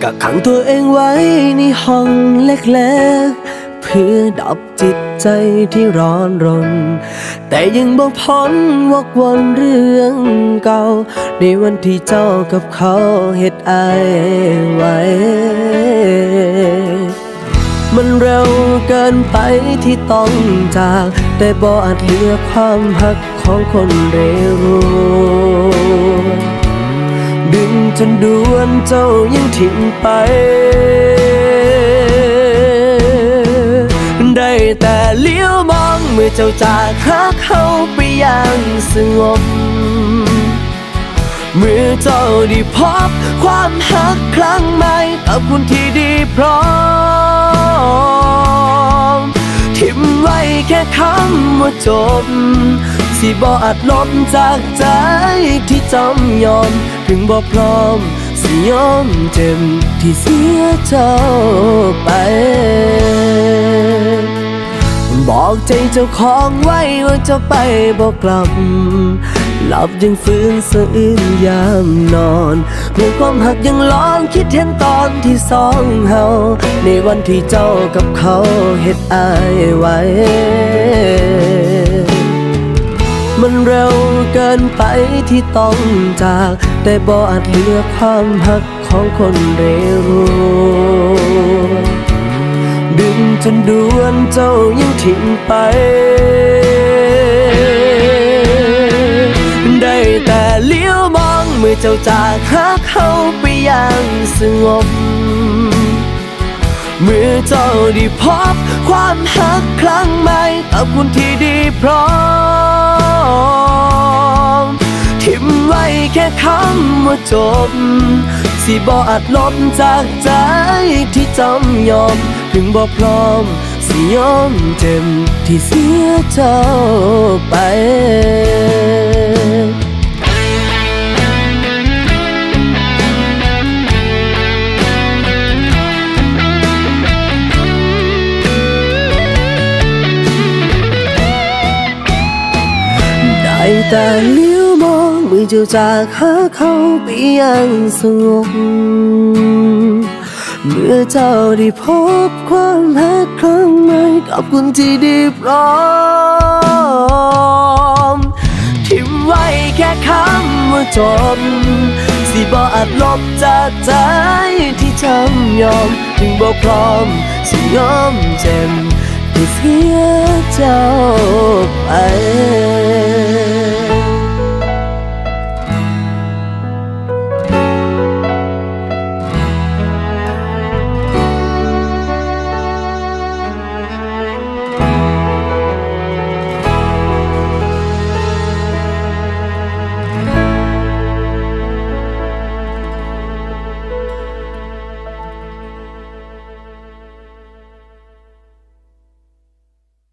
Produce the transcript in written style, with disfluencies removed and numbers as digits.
ก็ขังตัวเองไว้ในห้องเล็กๆเพื่อดับจิตใจที่ร้อนรนแต่ยังบ่พ้นวกวนเรื่องเก่าในวันที่เจ้ากับเขาเฮ็ดอายไว้มันเร็วเกินไปที่ต้องจากแต่บ่อาจเหลือความหักของคนเร็วดึงจนด่วนเจ้ายังทิ้งไปได้แต่เลี้ยวมองเมื่อเจ้าจากหาเขาไปอย่างสงบเมื่อเจ้าได้พบความหักครั้งใหม่กับคนที่ดีพร้อมทิ้มไว้แค่คำว่าจบสิบ่อาจลบจากใจที่จำยอมถึงบ่พร้อมสิยอมเจ็บที่เสียเจ้าไปบอกใจเจ้าของไว้ว่าจะไปบอกกลับหลับยังฟื้นสะอื้นยามนอนเมื่อความหักยังลองคิดเห็นตอนที่สองเฮาในวันที่เจ้ากับเขาเฮ็ดอายไว้มันเร็วเกินไปที่ต้องจากแต่บ่อาจเหลือความหักของคนเร็วดึงจนด่วนเจ้ายังทิ้งไปได้แต่เลี้ยวมองเมื่อเจ้าจากหาเขาไปอย่างสงบเมื่อเจ้าได้พบความหักครั้งใหม่กับคนที่ดีพร้อมทิ้มไว้แค่คำว่าจบสิบ่อาจลบจากใจที่จำยอมถึงบ่พร้อมสิยอมเจ็บที่เสียเจ้าไปได้แต่เลี้ยวมองเมื่อเจ้าจากหาเขาไปอย่างสงบเมื่อเจ้าได้พบความรักครั้งใหม่กับคนที่ดีพร้อมทิ้มไว้แค่คำว่าจบสิบ่อาจลบจากใจที่จำยอมถึงบ่พร้อมสิยอมเจ็บที่เสียเจ้าไป